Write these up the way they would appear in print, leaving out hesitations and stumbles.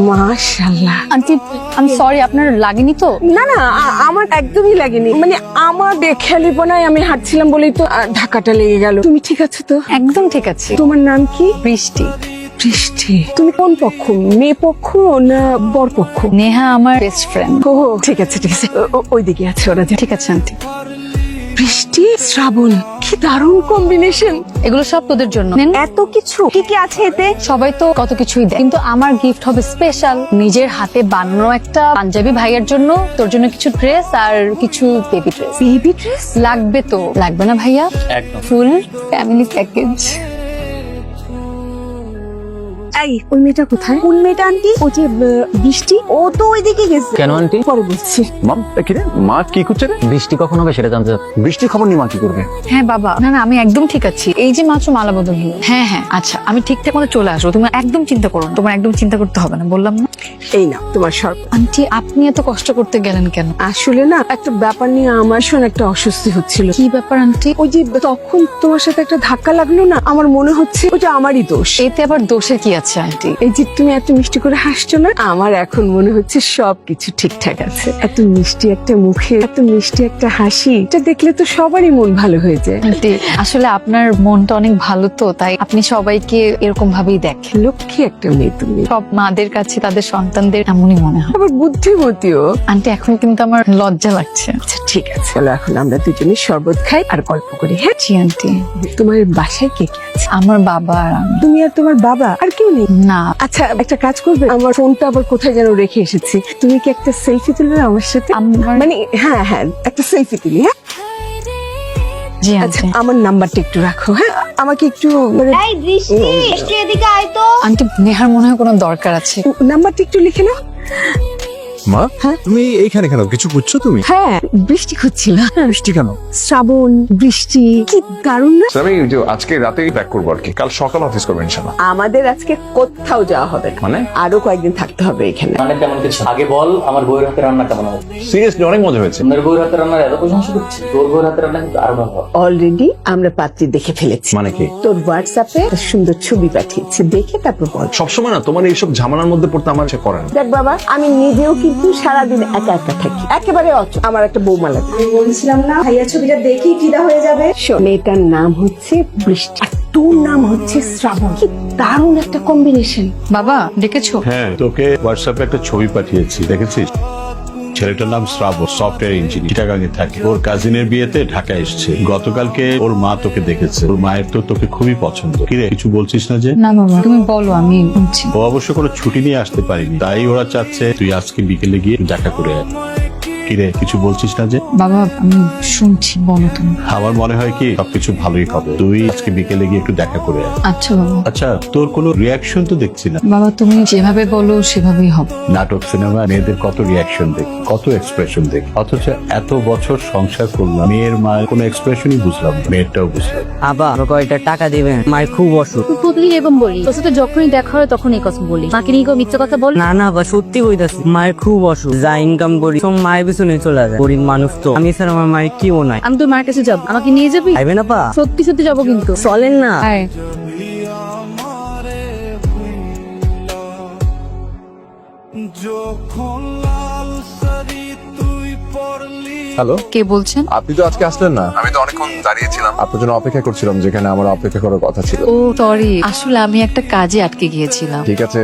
মাশাআল্লাহ। আন্টি আমি সরি, আপনার লাগেনি তো? না না, আমার একদমই লাগেনি। মানে আমার বেখেয়ালিপনায় আমি হাঁটছিলাম বলেই তো ধাক্কাটা লেগে গেল। তুমি ঠিক আছে তো? একদম ঠিক আছে। তোমার নাম কি? বৃষ্টি। বৃষ্টি। তুমি কোন পক্ষ, মেয়ে পক্ষ না বর পক্ষ? নেহা আমার বেস্ট ফ্রেন্ড। ও ঠিক আছে ঠিক আছে, ওইদিকে আছে ওরা। ঠিক আছে আন্টি। বৃষ্টি শ্রাবণ, কি দারুণ কম্বিনেশন। এগুলো সব তোদের জন্য। নেন। এত কিছু কি কি আছে এতে? সবাই তো কত কিছুই দেয়, কিন্তু আমার গিফট হবে স্পেশাল। নিজের হাতে বানানো একটা পাঞ্জাবি ভাইয়ের জন্য, তোর জন্য কিছু ড্রেস আর কিছু বেবি ড্রেস। বেবি ড্রেস লাগবে তো? লাগবে না ভাইয়া? একদম। Full family package. এই ওই মেয়েটা কোথায়? কোন মেয়েটা আন্টি? ও যে বৃষ্টি, ও তো ওইদিকে গেছে। কেন আন্টি? পরে বলছি। মাম কি রে, মা কি করছে রে? বৃষ্টি কখন হবে সেটা জানতে চাচ্ছি। বৃষ্টির খবর নিয়ে মা কি করবে? হ্যাঁ বাবা, না না আমি একদম ঠিক আছি। এই যে মাত্র মালা বদল হলো। হ্যাঁ হ্যাঁ আচ্ছা, আমি ঠিকঠাক মতো চলে আসবো। তুমি একদম চিন্তা করো না, তোমার একদম চিন্তা করতে হবে না, বললাম না? এই না তোমার শরবত। আন্টি আপনি এত কষ্ট করতে গেলেন কেন? আসলে না একটা ব্যাপার নিয়ে আমার শোন একটা অস্বস্তি হচ্ছিল। কি ব্যাপার আন্টি? ওই যে তখন তোমার সাথে একটা ধাক্কা লাগলো না, আমার মনে হচ্ছে ওটা আমারই দোষ। এতে আবার দোষের কি আছে আন্টি? এই যে তুমি এত মিষ্টি করে হাসছো না, আমার এখন মনে হচ্ছে সবকিছু ঠিকঠাক আছে। এত মিষ্টি একটা মুখে এত মিষ্টি একটা হাসি, এটা দেখলে তো সবারই মন ভালো হয়ে যায়। আন্টি আসলে আপনার মনটা অনেক ভালো তো, তাই আপনি সবাইকে এরকম ভাবেই দেখেন। লক্ষ্মী একটা মেয়ে তুমি, সব মাদের কাছে তাদের সন্তানদের এমনই মনে হয়। আবার বুদ্ধিমতীও। আন্টি এখন কিন্তু আমার লজ্জা লাগছে। আচ্ছা ঠিক আছে, চলো এখন আমরা দুজনে শরবত খাই আর গল্প করি। হ্যাঁ জি আন্টি। তোমার বাসায় কে কে আছে? আমার বাবা আর আমি। তুমি আর তোমার বাবা, আর কেউ নেই? না। আচ্ছা একটা কাজ করবে, আমার ফোনটা আবার কোথায় যেন রেখে এসেছি, তুমি কি একটা সেলফি তুলবে আমার সাথে? মানে হ্যাঁ হ্যাঁ একটা সেলফি তুলি। হ্যাঁ জি আচ্ছা, আন্টি। আমার নাম্বারটা একটু রাখো। হ্যাঁ আমাকে একটু মানে এই বৃষ্টি, বৃষ্টি এদিকে আয় তো। আন্টি নেহার মনে হয় কোনো দরকার আছে। নাম্বারটা একটু লিখে নাও। মা হ্যাঁ? তুমি এইখানে কেন, কিছু বুঝছো তুমি? হ্যাঁ বৃষ্টি খুঁজছিল। বৃষ্টি কেন? শ্রাবণ বৃষ্টি, কি দারুণ না? আমি যে আজকে রাতেই ব্যাক করবো আর কি, কাল সকাল অফিস করবো ইনশাল্লাহ। আমাদের আজকে কোথাও যাওয়া হবে না, মানে? আরো কয়েকদিন থাকতে হবে এখানে। মানে তেমন কিছু না। আগে বল আমার বউয়ের হাতে রান্না কেমন হবে? সিরিয়াসলি অনেক মজা হয়েছে। আপনার বউয়ের হাতে রান্নার এত প্রশংসা করছি, তোর বউয়ের হাতে রান্না কিন্তু আরো ভালো হবে। অলরেডি আমরা পাত্রী দেখে ফেলেছি। মানে কি? তোর হোয়াটসঅ্যাপে একটা সুন্দর ছবি পাঠিয়েছি, দেখে তারপর বল। সবসময় না তোমার এইসব ঝামেলার মধ্যে পড়তে আমার ইচ্ছে করে না। দেখ বাবা, আমি নিজেও কিন্তু সারাদিন একা একা থাকি, একেবারে আমার একটা বৌমা লাগে। আমি বলছিলাম না ভাইয়া ছবিটা দেখেই ফিদা হয়ে যাবে। শোন, মেয়েটার নাম হচ্ছে বৃষ্টি আর তোর নাম হচ্ছে শ্রাবণ, কি দারুণ একটা কম্বিনেশন। বাবা ডেকেছো? হ্যাঁ, তোকে হোয়াটসঅ্যাপে একটা ছবি পাঠিয়েছি, দেখেছিস? ছেলেটার নাম শ্রাবণ, সফটওয়্যার ইঞ্জিনিয়ার, চিটাগাঙে থাকে। ওর কাজিনের বিয়েতে ঢাকা এসেছে। গতকালকে ওর মা তোকে দেখেছে, ওর মায়ের তো তোকে খুবই পছন্দ। কিরে কিছু বলছিস না যে? না বাবা তুমি বলো, আমি শুনছি। ও অবশ্য কোনো ছুটি নিয়ে আসতে পারিনি, তাই ওরা চাচ্ছে তুই আজকে বিকেলে গিয়ে একটু দেখা করে আয়। কিরে কিছু বলছিস না যে? বাবা আমি শুনছি, বলো তুমি। আমার মনে হয় কি সবকিছু ভালোই হবে, তুই আজকে বিকেলে গিয়ে একটু দেখা করে আয়। আচ্ছা বাবা। আচ্ছা, তোর কোনো রিয়াকশন তো দেখছি না। বাবা তুমি যেভাবে বলো সেভাবেই হবে। নাটক সিনেমা মেয়েদের কত রিয়াকশন দেখি, কত এক্সপ্রেশন দেখি, অথচ এত বছর সংসার করলাম, মেয়ের মায়ের কোনো এক্সপ্রেশনই বুঝলাম না, মেয়েরটাও বুঝলাম। আবা কয়টা টাকা দিবেন, মায়ের খুব অসুখ। প্রতিদিন এরকম বলি, তোর সাথে যখনই দেখা হয় তখন এই কথা বলি, মাকে নিয়ে কেউ মিথ্যে কথা বল। না না বা সত্যি কইতাছি, মায়ের খুব অসুখ। যা ইনকাম করি সব মায়ের পিছনে চলে যায়। গরিব মানুষ তো, আমি স্যার আমার মায়ের কেউ নাই। আমি তোর মার কাছে যাবো, আমাকে নিয়ে যাবি? আইবে না পা? সত্যি সত্যি যাবো কিন্তু। চলেন না। হ্যাঁ হ্যালো, কে বলছেন? আপনি তো আজকে আসলেন না। আমি তো অনেকক্ষণ দাঁড়িয়েছিলাম, আপনার জন্য অপেক্ষা করছিলাম, যেখানে আমার অপেক্ষা করার কথা ছিল। ও সরি, আসলে আমি একটা কাজে আটকে গিয়েছিলাম। ঠিক আছে,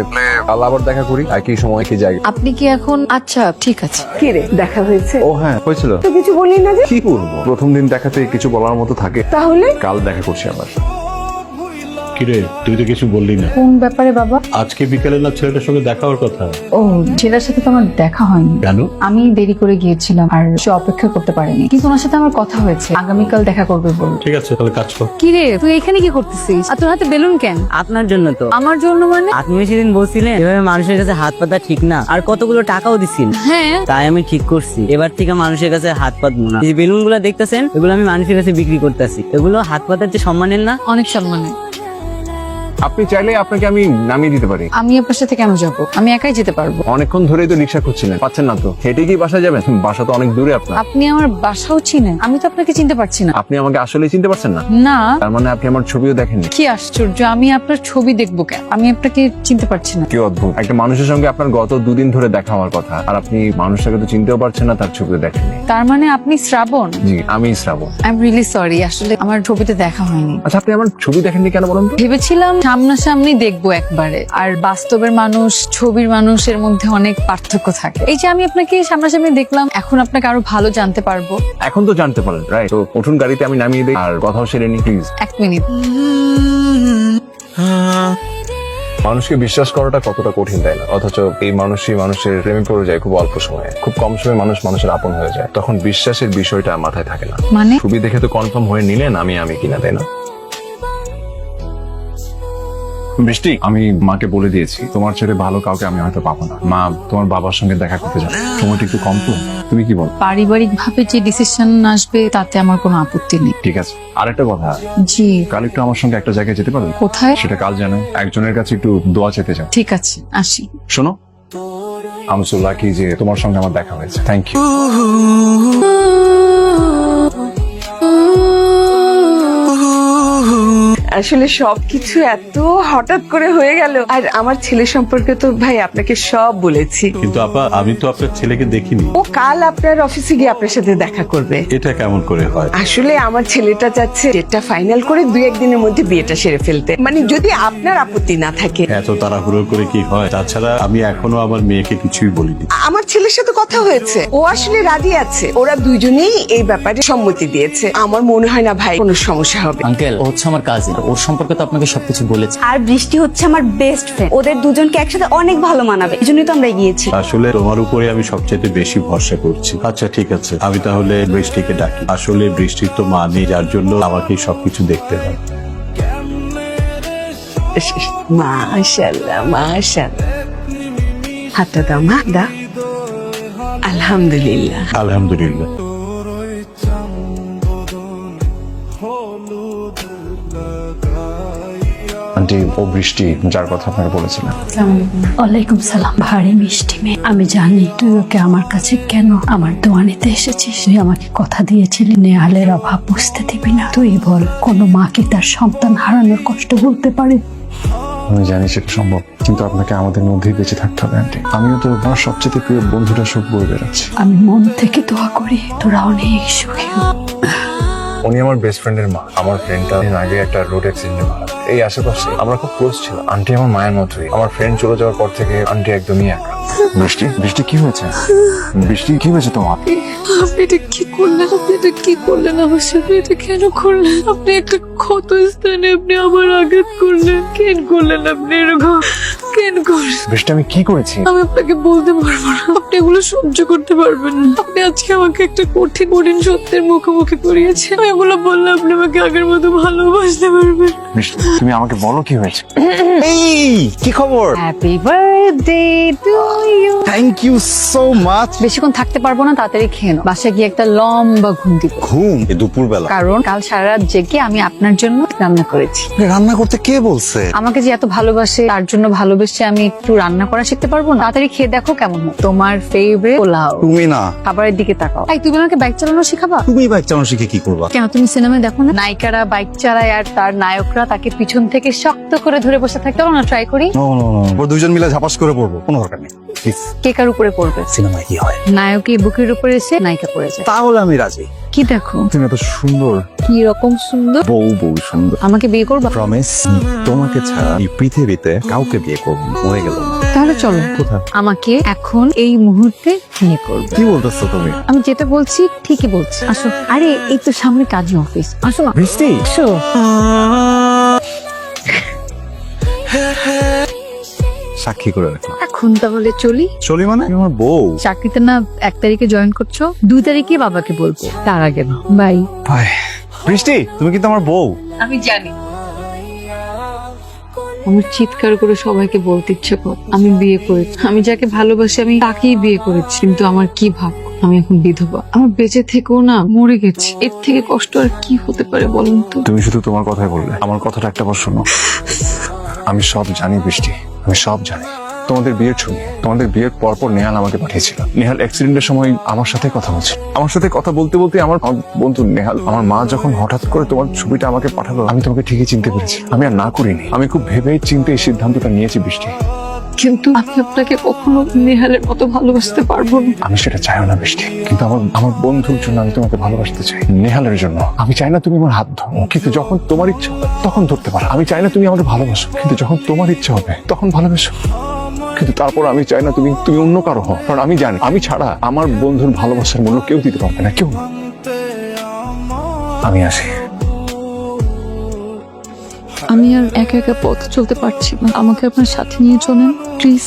কাল আবার দেখা করি, একই সময় একই জায়গায়। আপনি কি এখন? আচ্ছা ঠিক আছে। কি রে, দেখা হয়েছে? ও হ্যাঁ হয়েছিল। তো কিছু বললি না যে? কি করবো, প্রথম দিন দেখাতে কিছু বলার মতো থাকে? তাহলে কাল দেখা করছি আবার। কিরে তুই তো কিছু বললি না। কোন ব্যাপারে বাবা? আজকে বিকেলে না ছেলেটার সঙ্গে দেখা হওয়ার কথা? ও ছেলের সাথে তো আমার দেখা হয়নি। কেন? আমি দেরি করে গিয়েছিলাম আর সে অপেক্ষা করতে পারেনি, কিন্তু ওনার সাথে আমার কথা হয়েছে, আগামীকাল দেখা করবে বল। ঠিক আছে তাহলে কাজ কর। কি রে তুই এখানে কি করতেছিস? আর তোর হাতে বেলুন কেন? আপনার জন্য তো। আমার জন্য মানে? আপনি সেদিন বলছিলেন এভাবে মানুষের কাছে হাত পাতা ঠিক না, আর কতগুলো টাকাও দিচ্ছেন। হ্যাঁ তাই আমি ঠিক করছি, এবার থেকে মানুষের কাছে হাত পাতবো না। এই বেলুন গুলা দেখতেছেন, এগুলো আমি মানুষের কাছে বিক্রি করতেছি। এগুলো হাত পাতার যে সম্মানের না। অনেক সম্মানে। আপনি চাইলে আপনাকে আমি নামিয়ে দিতে পারি। আমি আপনার সাথে কেন যাবো? আমি একাই যেতে পারবো। অনেকক্ষণ ধরেই তো রিক্সা খুঁজছিলেন, পাচ্ছেন না তো। হেঁটে কি বাসায় যাবেন? বাসা তো অনেক দূরে আপনার। আপনি আমার বাসাও চিনেন? আমি তো আপনাকে চিনতে পারছি না। আপনি আমাকে আসলে চিনতে পারছেন না? না। তার মানে আপনি আমার ছবিও দেখেননি। কি আশ্চর্য, আমি আপনার ছবি দেখবো কেন? আমি আপনাকে চিনতে পারছি না। কি অদ্ভুত, একটা মানুষের সঙ্গে আপনার গত 2 দিন ধরে দেখা হওয়ার কথা, আর আপনি মানুষটাকে তো চিনতেও পারছেন না, তার ছবিও দেখেননি। তার মানে আপনি শ্রাবণ? জি, আমি শ্রাবণ। আই এম রিয়েলি সরি, আসলে আমার ছবিতে দেখা হয়নি। আচ্ছা, আপনি আমার ছবি দেখেননি কেন বলুন তো? ভেবেছিলাম সামনাসামনি দেখবো একবারে, আর বাস্তবের মানুষ ছবির মানুষের মধ্যে অনেক পার্থক্য থাকে। এই যে আমি আপনাকে সামনাসামনি দেখলাম, এখন আপনাকে আরো ভালো জানতে পারবো। এখন তো জানতে পারেন, রাইট? তো উঠুন, গাড়িতে আমি নামিয়ে দিই আর কথাও সেরে নি, প্লিজ। 1 মিনিট। মানুষকে বিশ্বাস করাটা কতটা কঠিন, তাই না? অথচ এই মানুষই মানুষের প্রেমে পড়ে যায় খুব অল্প সময়ে। খুব কম সময়ে মানুষ মানুষের আপন হয়ে যায়, তখন বিশ্বাসের বিষয়টা মাথায় থাকে না। মানে? ছবি দেখে তো কনফার্ম হয়ে নিলেন আমি কিনা, তাই না? বৃষ্টি, আমি মাকে বলে দিয়েছি তোমার ছেড়ে ভালো কাউকে আমি হয়তো পাবো না। মা তোমার বাবার সঙ্গে দেখা করতে যাবে, সময়টা একটু কম তো, তুমি কি বল? পারিবারিক ভাবে যে ডিসিশন আসবে তাতে আমার কোনো আপত্তি নেই। ঠিক আছে। আরেকটা কথা, জি। কাল একটু আমার সঙ্গে একটা জায়গায় যেতে পারবে? কোথায়? সেটা কাল জানো, একজনের কাছে একটু দোয়া চেতে যাও। ঠিক আছে, আসি। শোনো, আমি সো লাকি যে তোমার সঙ্গে আমার দেখা হয়েছে। Thank you. আসলে সবকিছু এত হঠাৎ করে হয়ে গেল। আর আমার ছেলে সম্পর্কে তো ভাই আপনাকে সব বলেছি। কিন্তু আপা, আমি তো আপনার ছেলেকে দেখিনি। ও কাল আপনার অফিসে গিয়ে আপনার সাথে দেখা করবে। এটা কেমন করে হয়? আসলে আমার ছেলেটা চাচ্ছে ডেটটা ফাইনাল করে 2-1 দিনের মধ্যে বিয়েটা সেরে ফেলতে, মানে যদি আপনার আপত্তি না থাকে। এত তাড়াহুড়ো করে কি হয়? তাছাড়া আমি এখনো আমার মেয়েকে কিছুই বলিনি। আমার ছেলের সাথে কথা হয়েছে, ও আসলে রাজি আছে। ওরা দুইজনেই এই ব্যাপারে সম্মতি দিয়েছে। আমার মনে হয় না ভাই কোনো সমস্যা হবে। আঙ্কেল, ও হচ্ছে আমার কাজিন, ওর সম্পর্কে তো আপনাকে সবকিছু বলেছি। আর বৃষ্টি হচ্ছে আমার বেস্ট ফ্রেন্ড, ওদের দুজনকে একসাথে অনেক ভালো মানাবে, এই জন্যই তো আমরা গিয়েছি। আসলে তোমার উপরে আমি সবচেয়ে বেশি ভরসা করছি। আচ্ছা ঠিক আছে, আমি তাহলে বৃষ্টিকে ডাকি। আসলে বৃষ্টির তো মা নেই, যার জন্য আমাকেই সবকিছু দেখতে হয়। মাশাআল্লাহ মাশাআল্লাহ, হাতটা দাও মা, দাও। আলহামদুলিল্লাহ। আলহামদুলিল্লাহ। আন্টি, ও বৃষ্টি, যার কথা আপনাকে বলেছিলাম। ওয়ালাইকুম সালাম। ভারী মিষ্টি মেয়ে, আমি জানি তুই ওকে আমার কাছে কেন আমার দোয়া নিতে এসেছিস। তুই আমাকে কথা দিয়েছিলি নেহালের অভাব বুঝতে দিবি না। তুই বল, কোনো মা কি তার সন্তান হারানোর কষ্ট বলতে পারে? আমি জানি সেটা সম্ভব, কিন্তু আপনাকে আমাদের মধ্যেই বেঁচে থাকতে হবে আন্টি। আমিও তো আমার সবচেয়ে প্রিয় বন্ধুটা সুখ বয়ে বেড়াচ্ছি। আমি মন থেকে দোয়া করি তোরা অনেক সুখী হ। উনি আমার বেস্ট ফ্রেন্ডের মা। আমার ফ্রেন্ডটা আগে একটা রোড অ্যাক্সিডেন্টে মারা যায়। এই আশেপাশে আমরা খুব ক্লোজ ছিলাম। আন্টি আমার মায়ের মতোই। আমার ফ্রেন্ড চলে যাওয়ার পর থেকে আন্টি একদমই একা। বৃষ্টি, বৃষ্টি কি হয়েছে? বৃষ্টি কি হয়েছে তোমার? আপনি এটা কি করলেন? আপনি এটা কি করলেন আমার সাথে? এটা কেন করলেন? আপনি একটা ক্ষত স্থানে আপনি আমার আঘাত করলেন। কেন করলেন আপনি এরকম? কেন করলেন? বৃষ্টি, আমি কি করেছি? আমি আপনাকে বলতে পারবো না, আপনি এগুলো সহ্য করতে পারবেন না। আপনি আজকে আমাকে একটা কঠিন কঠিন সত্যের মুখোমুখি করিয়েছেন। আমি এগুলো বললে আপনি আমাকে আগের মতো ভালোবাসতে পারবেন। বৃষ্টি, তুমি আমাকে বলো কি হয়েছে। এই কি খবর? Happy birthday to you. Thank you so much. বেশিক্ষণ থাকতে পারবো না, তাড়াতাড়ি খেয়ে নাও। বাসায় গিয়ে একটা লম্বা ঘুম দিব। ঘুম এই দুপুর বেলা? কারণ কাল সারা রাত জেগে আমি আপনার জন্য রান্না করেছি। রান্না করতে কে বলছে? আমাকে যে এত ভালোবাসে, তার জন্য ভালোবেসে আমি একটু রান্না করা শিখতে পারবো না? তাড়াতাড়ি খেয়ে দেখো কেমন হয়। তোমার ফেভারিট পোলাও। তুমি না, খাবারের দিকে তাকাও। এই তুমি আমাকে বাইক চালানো শেখাবা? তুমি বাইক চালানো শিখে কি করবা? কেন, তুমি সিনেমায় দেখো না নায়িকারা বাইক চালায় আর তার নায়করা তাকে পিছন থেকে শক্ত করে ধরে বসে থাকে? চলো না ট্রাই করি। নো নো নো, ওর দুইজন মিলে ঝাপাস করে পড়বো, কোনো দরকার নেই। প্লিজ। কে কার উপরে পড়বে? সিনেমায় কি হয়? নায়কই বুকের উপরে এসে নায়িকা পড়ে যায়। তাহলে আমি রাজি। কি দেখো? তুমি এত সুন্দর, কি রকম সুন্দর? বউ সুন্দর। আমাকে বিয়ে করবা? প্রমিস, তোমাকে ছাড়া এই পৃথিবীতে কাউকে বিয়ে করবো না। মরে গেল। তাহলে চলো। কোথায়? আমাকে এখন এই মুহূর্তে বিয়ে করবে। কি বলতেছো তুমি? আমি যেটা বলছি ঠিকই বলছি। আসো। আরে এই তো সামনে কাজী অফিস, আসো না। বৃষ্টি, আসো। সাক্ষী করে রাখলাম। এখন তাহলে চলি। চলি মানে? তুমি আমার বউ। চাকরিতে না 1 তারিখে জয়েন করছো, 2 তারিখে বাবাকে বলবো, তার আগে না। বাই। ভাই বৃষ্টি, তুমি কিন্তু আমার বউ। আমি জানি। আমার চিৎকার করে সবাইকে বলতে ইচ্ছে করে আমি বিয়ে করেছি। আমি যাকে ভালোবাসি আমি তাকেই বিয়ে করেছি, কিন্তু আমার কি ভাগ্য, আমি এখন বিধবা। আমার বেঁচে থেকেও না মরে গেছি। এর থেকে কষ্ট আর কি হতে পারে বলুন তো? তুমি শুধু তোমার কথাই বললে, আমার কথাটা একটা বার শোনো। আমি সব জানি বৃষ্টি, আমি সব জানি। তোমাদের বিয়ের ছবি, তোমাদের বিয়ের পরপর নেহাল আমাকে পাঠিয়েছিল। নেহাল অ্যাক্সিডেন্টের সময় আমার সাথে কথা বলছে, আমার সাথে কথা বলতে বলতে আমার বন্ধু নেহাল, আমার মা যখন হঠাৎ করে তোমার ছবিটা আমাকে পাঠালো, আমি তোমাকে ঠিকই চিনতে পেরেছি। আমি আর না করিনি, আমি খুব ভেবে চিন্তে এই সিদ্ধান্তটা নিয়েছি বৃষ্টি। কিন্তু আমি আপনাকে কখনো নেহালের মতো ভালোবাসতে পারবো না। আমি সেটা চাইও না বৃষ্টি, কিন্তু আমার বন্ধুর জন্য আমি তোমাকে ভালোবাসতে চাই, নেহালের জন্য। আমি চাই না তুমি আমার হাত ধরো, কিন্তু যখন তোমার ইচ্ছা হবে তখন ধরতে পারো। আমি চাই না তুমি আমাকে ভালোবাসো, কিন্তু যখন তোমার ইচ্ছা হবে তখন ভালোবাসো। কিন্তু তারপর আমি চাই না তুমি অন্য কারো হও, কারণ আমি জানি আমি ছাড়া আমার বন্ধুর ভালোবাসার মূল্য কেউ দিতে পারবে না, কেউ না। আমি আসি। আমি আর একা একা পথ চলতে পারছি না, আমাকে আপনার সাথে নিয়ে চলেন প্লিজ।